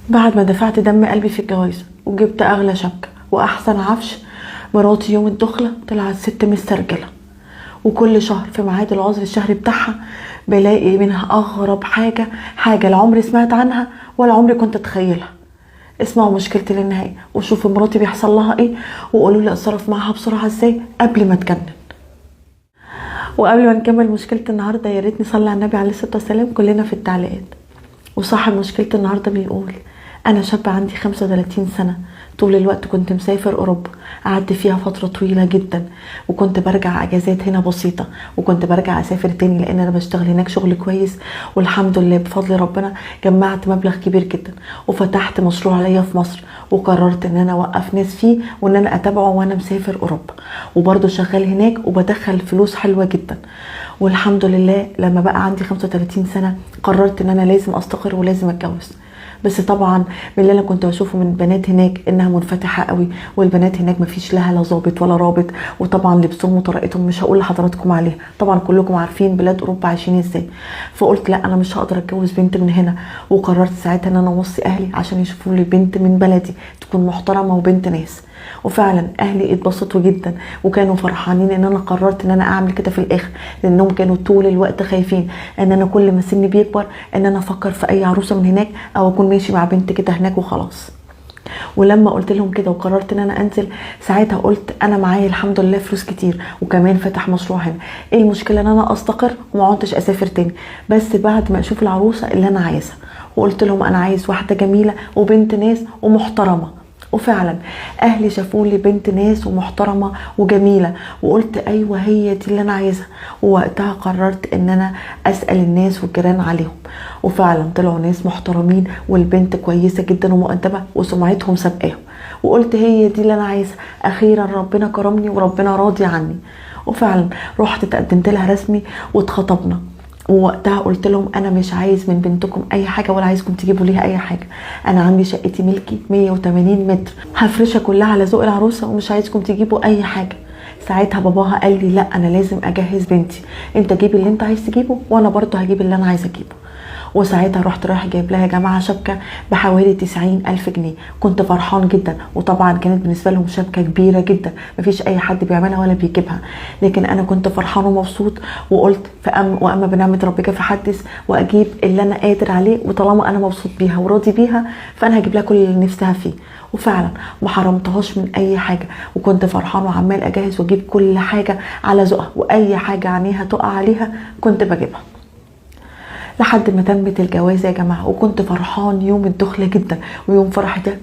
بعد ما دفعت دم قلبي في الجواز وجبت اغلى شبكة واحسن عفش، مراتي يوم الدخلة طلعت ست مسترجلة. وكل شهر في ميعاد العذر الشهري بتاعها بلاقي منها اغرب حاجة لا عمري سمعت عنها ولا عمري كنت اتخيلها. اسمعوا مشكلتي للنهاية وشوفوا مراتي بيحصل لها ايه، وقولوا لي اتصرف معاها بسرعة ازاي قبل ما اتجنن. وقبل ما نكمل مشكلة النهاردة يا ريت نصلي على النبي عليه الصلاة والسلام كلنا في التعليقات. وصاحب مشكلة النهاردة بيقول: أنا شاب عندي 35 سنة، طول الوقت كنت مسافر أوروبا، قعدت فيها فترة طويلة جدا، وكنت برجع أجازات هنا بسيطة، وكنت برجع أسافر تاني لأن أنا بشتغل هناك شغل كويس. والحمد لله بفضل ربنا جمعت مبلغ كبير جدا وفتحت مشروع ليا في مصر، وقررت ان انا اوقف ناس فيه وان انا اتابعه وانا مسافر اوروبا، وبرضه شغال هناك وبدخل فلوس حلوة جدا. والحمد لله لما بقى عندي 35 سنة قررت ان انا لازم استقر ولازم اتجوز. بس طبعا من اللي انا كنت بشوفه من بنات هناك انها منفتحه قوي، والبنات هناك مفيش لها لا ظابط ولا رابط، وطبعا لبسهم وطريقتهم مش هقول لحضراتكم عليها، طبعا كلكم عارفين بلاد اوروبا عايشين ازاي. فقلت لا انا مش هقدر اتجوز بنت من هنا، وقررت ساعتها ان انا اوصي اهلي عشان يشوفوا لي بنت من بلدي تكون محترمه وبنت ناس. وفعلا اهلي اتبسطوا جدا وكانوا فرحانين ان انا قررت ان انا اعمل كده في الاخر، لانهم كانوا طول الوقت خايفين ان انا كل ما سني بيكبر ان انا افكر في اي عروسه من هناك او اكون ماشي مع بنت كده هناك وخلاص. ولما قلت لهم كده وقررت ان انا انزل، ساعتها قلت انا معايا الحمد لله فلوس كتير وكمان فتح مشروع هنا، ايه المشكله ان انا استقر وما عدتش اسافر تاني، بس بعد ما اشوف العروسه اللي انا عايزها. وقلت لهم انا عايز واحده جميله وبنت ناس ومحترمه. وفعلا اهلي شافوا لي بنت ناس ومحترمه وجميله، وقلت ايوه هي دي اللي انا عايزها. ووقتها قررت ان انا اسال الناس والجيران عليهم، وفعلا طلعوا ناس محترمين والبنت كويسه جدا ومؤدبه وسمعتهم سابقاهم. وقلت هي دي اللي انا عايزها، اخيرا ربنا كرمني وربنا راضي عني. وفعلا رحت تقدمت لها رسمي واتخطبنا. ووقتها قلت لهم انا مش عايز من بنتكم اي حاجه ولا عايزكم تجيبوا ليها اي حاجه، انا عندي شقتي ملكي 180 متر هفرشها كلها على ذوق العروسه ومش عايزكم تجيبوا اي حاجه. ساعتها باباها قال لي لا انا لازم اجهز بنتي، انت جيب اللي انت عايز تجيبه وانا برضه هجيب اللي انا عايزه اجيبه. وساعتها رحت رايح جايب لها يا جماعه شبكه بحوالي 90,000 جنيه، كنت فرحان جدا، وطبعا كانت بالنسبه لهم شبكه كبيره جدا مفيش اي حد بيعملها ولا بيجيبها، لكن انا كنت فرحان ومبسوط. وقلت واما بنعمه ربك فحدث، واجيب اللي انا قادر عليه، وطالما انا مبسوط بيها وراضي بيها فانا هجيب لها كل اللي نفسها فيه. وفعلا ما حرمتهاش من اي حاجه، وكنت فرحان وعمال اجهز واجيب كل حاجه على ذوقها، واي حاجه عينيها تقع عليها كنت بجيبها. لحد ما تمت الجواز يا جماعه، وكنت فرحان يوم الدخله جدا. ويوم فرحي ده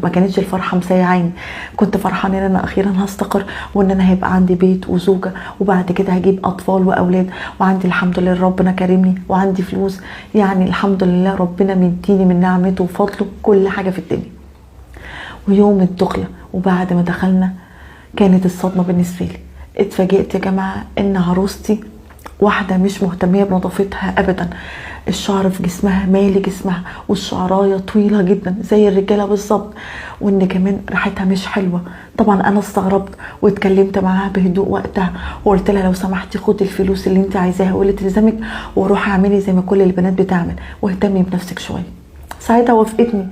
ما كانتش الفرحه مسيعاني، كنت فرحان ان انا اخيرا هستقر وان انا هيبقى عندي بيت وزوجه، وبعد كده هجيب اطفال واولاد، وعندي الحمد لله ربنا كرمني وعندي فلوس، يعني الحمد لله ربنا مديني من نعمته وفضله كل حاجه في الدنيا. ويوم الدخله وبعد ما دخلنا كانت الصدمه بالنسبه لي، اتفاجئت يا جماعه ان عروستي واحدة مش مهتمية بنظافتها أبدا، الشعر في جسمها مالي جسمها، والشعراية طويلة جدا زي الرجالة بالظبط، وإن كمان ريحتها مش حلوة. طبعا أنا استغربت واتكلمت معاها بهدوء وقتها، وقلت لها لو سمحتي خدي الفلوس اللي انت عايزاها واللي تلزمك وروحي اعملي زي ما كل البنات بتعمل واهتمي بنفسك شوية. ساعتها وافقتني،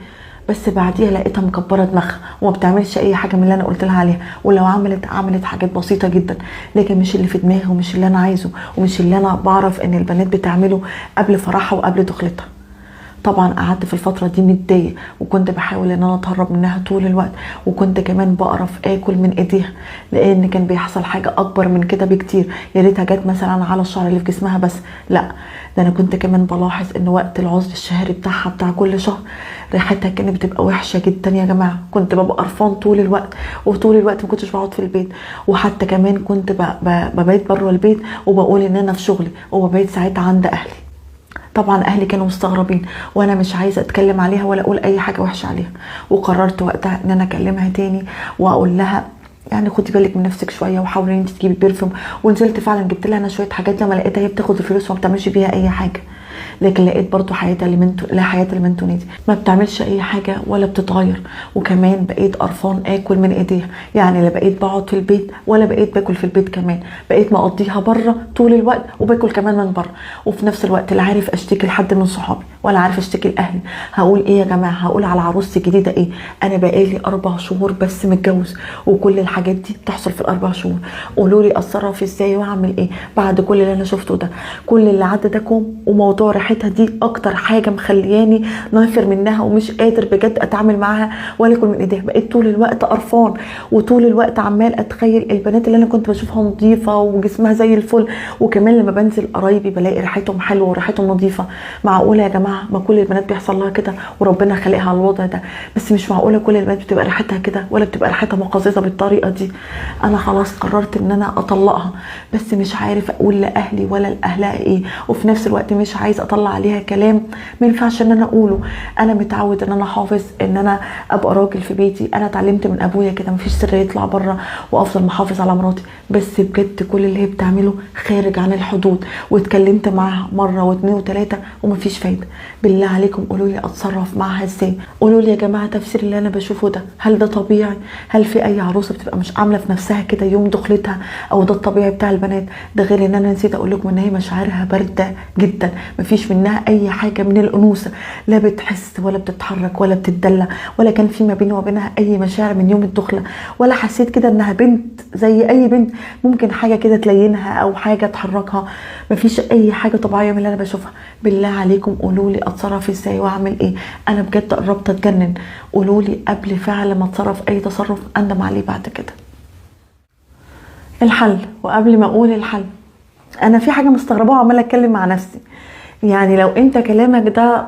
بس بعديها لقيتها مكبره دماغها وما بتعملش اي حاجه من اللي انا قلت لها عليها، ولو عملت حاجات بسيطه جدا، لكن مش اللي في دماغي ومش اللي انا عايزه ومش اللي انا بعرف ان البنات بتعمله قبل فرحها وقبل دخلتها. طبعا قعدت في الفتره دي متضايقه، وكنت بحاول ان انا اتهرب منها طول الوقت، وكنت كمان بقرف اكل من ايديها، لان كان بيحصل حاجه اكبر من كده بكتير. يا ريتها جت مثلا على الشعر اللي في جسمها بس، لا ده انا كنت كمان بلاحظ ان وقت العذر الشهري بتاعها بتاع كل شهر ريحتها كانت بتبقى وحشه جدا يا جماعه، كنت ببقى قرفان طول الوقت، وطول الوقت ما كنتش بقعد في البيت، وحتى كمان كنت ببيت بره البيت وبقول ان انا في شغلي وببيت ساعتها عند اهلي. طبعا اهلي كانوا مستغربين، وانا مش عايزه اتكلم عليها ولا اقول اي حاجه وحشه عليها. وقررت وقتها ان انا اكلمها تاني واقول لها يعني خدي بالك من نفسك شويه وحاولي ان انت تجيبي بيرفيوم. ونزلت فعلا جبت لها انا شويه حاجات لما لقيتها هي بتاخد الفلوس وما بتعملش بيها اي حاجه، لكن لقيت برضو حياتها لا حياه المنتونيتي ما بتعملش اي حاجه ولا بتتغير. وكمان بقيت قرفان اكل من ايديها، يعني لا بقيت بقعد في البيت ولا بقيت باكل في البيت، كمان بقيت مقضيها بره طول الوقت وباكل كمان من بره، وفي نفس الوقت لا عارف اشتكي لحد من صحابي ولا عارفه اشتكي لاهلي. هقول ايه يا جماعه؟ هقول على عروستي الجديده ايه؟ انا بقالي 4 شهور بس متجوز، وكل الحاجات دي بتحصل في ال4 شهور. قولوا لي اتصرف ازاي واعمل ايه بعد كل اللي انا شفته ده، كل اللي عدى ده كوم. وموضوع ريحتها دي اكتر حاجه مخلياني نافر منها ومش قادر بجد اتعامل معاها ولا اكل من ايديها. بقيت طول الوقت قرفان، وطول الوقت عمال اتخيل البنات اللي انا كنت بشوفها نظيفه وجسمها زي الفل، وكمان لما بنزل قرايبي بلاقي ريحتهم حلوه وريحتهم نظيفه. معقوله يا جماعه؟ ما كل البنات بيحصل لها كده وربنا خلقها على الوضع ده، بس مش معقوله كل البنات بتبقى ريحتها كده ولا بتبقى ريحتها مقززه بالطريقه دي. انا خلاص قررت ان انا اطلقها، بس مش عارف اقول لاهلي ولا لاهلها ايه، وفي نفس الوقت مش عايز اطلع عليها كلام ما ينفعش ان انا اقوله. انا متعود ان انا حافظ ان انا ابقى راجل في بيتي، انا اتعلمت من ابويا كده مفيش سر يطلع بره، وافضل محافظ على مراتي. بس بجد كل اللي هي بتعمله خارج عن الحدود، واتكلمت معاها مره واثنين وثلاثه ومفيش فايده. بالله عليكم قولوا لي اتصرف معاها ازاي؟ قولوا لي يا جماعه تفسير اللي انا بشوفه ده، هل ده طبيعي؟ هل في اي عروسه بتبقى مش عامله في نفسها كده يوم دخلتها، او ده الطبيعي بتاع البنات؟ ده غير ان انا نسيت اقول لكم ان هي مشاعرها بارده جدا، مفيش منها اي حاجه من الانوثه، لا بتحس ولا بتتحرك ولا بتتدلع، ولا كان في ما بيني وبينها اي مشاعر من يوم الدخله، ولا حسيت كده انها بنت زي اي بنت ممكن حاجه كده تلينها او حاجه تحركها. مفيش اي حاجه طبيعيه من اللي انا بشوفها. بالله عليكم قولوا لي اتصرف ازاي واعمل ايه؟ انا بجد قربت اتجنن. قولوا لي قبل فعلا ما اتصرف اي تصرف اندم عليه بعد كده. الحل، وقبل ما اقول الحل انا في حاجه مستغربه وعماله اتكلم مع نفسي. يعني لو انت كلامك ده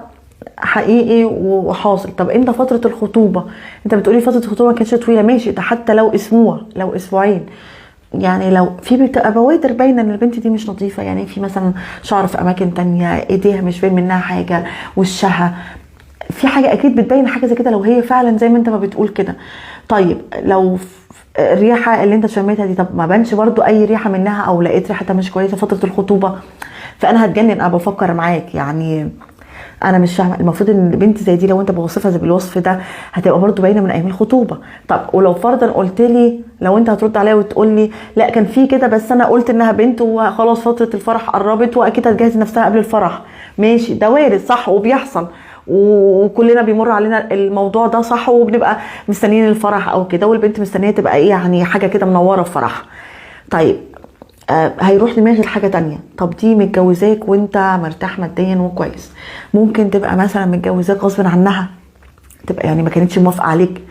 حقيقي وحاصل، طب انت فتره الخطوبه، انت بتقولي فتره الخطوبه ما كانتش طويله، ماشي، ده حتى لو اسبوع لو اسبوعين، يعني لو في بتبقى بوادر باينه ان البنت دي مش نظيفه، يعني في مثلا شعر في اماكن تانية، ايديها مش باين منها حاجه، وشها في حاجه اكيد بتبين حاجه زي كده لو هي فعلا زي ما انت ما بتقول كده. طيب لو الريحه اللي انت شميتها دي، طب ما بانش برضو اي ريحه منها، او لقيت ريحتها مش كويسه فتره الخطوبه، فانا هتجنن. انا بفكر معاك، يعني انا مش فاهمه. المفروض ان بنت زي دي لو انت بوصفها زي بالوصف ده هتبقى برضو باينه من ايام الخطوبه. طب ولو فرضا قلت لي، لو انت هترد عليا وتقول لي لا كان في كده بس انا قلت انها بنت وخلاص فتره الفرح قربت واكيد هتجهز نفسها قبل الفرح، ماشي، ده وارد صح وبيحصل وكلنا بيمر علينا الموضوع ده صح، وبنبقى مستنيين الفرح او كده، والبنت مستنيه تبقى ايه يعني حاجه كده منوره في فرح. طيب هيروح دماغي لحاجه تانية. طب دي متجوزاك وانت مرتاح ماديا وكويس، ممكن تبقى مثلا متجوزاك غصب عنها، تبقى يعني ما كانتش موافقه عليك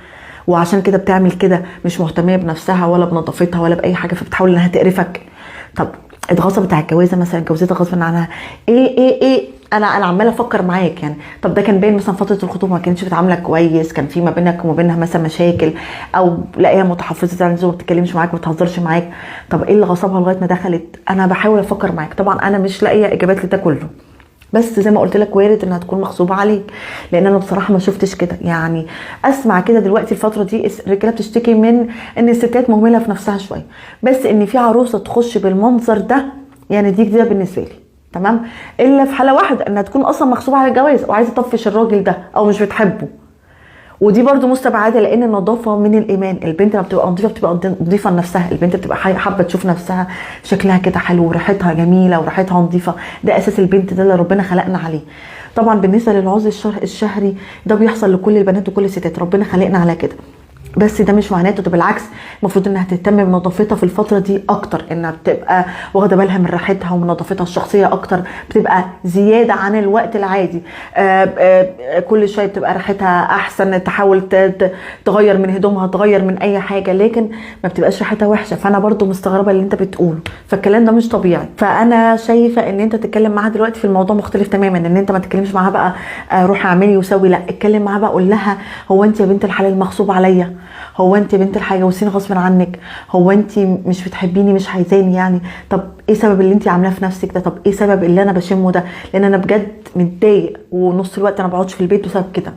وعشان كده بتعمل كده، مش مهتميه بنفسها ولا بنظافتها ولا باي حاجه، فبتحاول انها تقرفك. طب اتغصبت على الجوازه مثلا، جوزتها غصب عنها، ايه انا عماله افكر معاك يعني. طب ده كان باين مثلا فتره الخطوبه ما كانتش بتعاملك كويس، كان في ما بينك وما بينها مثلا مشاكل، او لاقيها متحفظه تنزل ما بتتكلمش معاك ما بتهزرش معاك، طب ايه اللي غصبها لغايه ما دخلت؟ انا بحاول افكر معاك، طبعا انا مش لاقيه اجابات لده كله، بس زي ما قلت لك وارد انها تكون مغصوبه عليك، لان انا بصراحه ما شفتش كده. يعني اسمع كده دلوقتي الفتره دي الرجاله بتشتكي من ان الستات مهمله في نفسها شويه، بس ان في عروسه تخش بالمنظر ده يعني دي جديده بالنسبه لي، تمام، الا في حاله واحده انها تكون اصلا مغصوبه على الجواز وعايزه تطفش الراجل ده او مش بتحبه، ودي برضو مستبعده، لان النظافه من الايمان. البنت لما بتبقى نظيفه بتبقى نظيفه لنفسها، البنت بتبقى حابه تشوف نفسها شكلها كده حلو وريحتها جميله وريحتها نظيفه، ده اساس البنت، ده اللي ربنا خلقنا عليه. طبعا بالنسبه للعذر الشهري ده بيحصل لكل البنات وكل الستات، ربنا خلقنا على كده، بس ده مش معناته، ده بالعكس المفروض انها تهتم بنظافتها في الفتره دي اكتر، انها بتبقى واخده بالها من ريحتها ومن نظافتها الشخصيه اكتر، بتبقى زياده عن الوقت العادي. كل شويه بتبقى ريحتها احسن، تحاول تغير من هدومها، تغير من اي حاجه، لكن ما بتبقاش ريحتها وحشه. فانا برضو مستغربه اللي انت بتقوله، فالكلام ده مش طبيعي. فانا شايفه ان انت تتكلم معاها دلوقتي في الموضوع مختلف تماما، ان انت ما تتكلمش معاها بقى روحي اعملي وسوي، لا اتكلم معاها بقى، قول لها هو انت يا بنت الحلال مغصوب عليا؟ هو انت بنت الحاجه وسين غصب عنك؟ هو انت مش بتحبيني مش عايزاني يعني؟ طب ايه سبب اللي انت عاملاه في نفسك ده؟ طب ايه سبب اللي انا بشمه ده؟ لان انا بجد متضايق ونص الوقت انا بقعدش في البيت بسبب كده.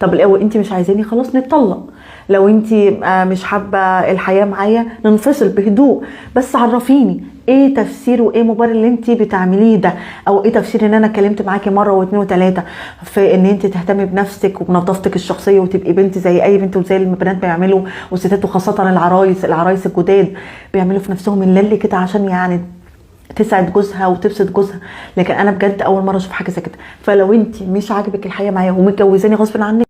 طب لو انت مش عايزاني خلاص نتطلق، لو انت مش حابه الحياه معايا ننفصل بهدوء، بس عرفيني ايه تفسير وايه مبرر اللي انت بتعمليه ده، او ايه تفسير ان انا اتكلمت معاكي مره واثنين وثلاثه في ان انت تهتمي بنفسك وبنظافتك الشخصيه وتبقي بنت زي اي بنت وزي البنات بيعملوا، والستات وخاصه العرايس الجداد بيعملوا في نفسهم اللي كده عشان يعني تسعد جوزها وتبسط جوزها. لكن انا بجد اول مره اشوف حاجه زي كده. فلو انت مش عاجبك الحياه معايا ومتجوزاني غصب عنك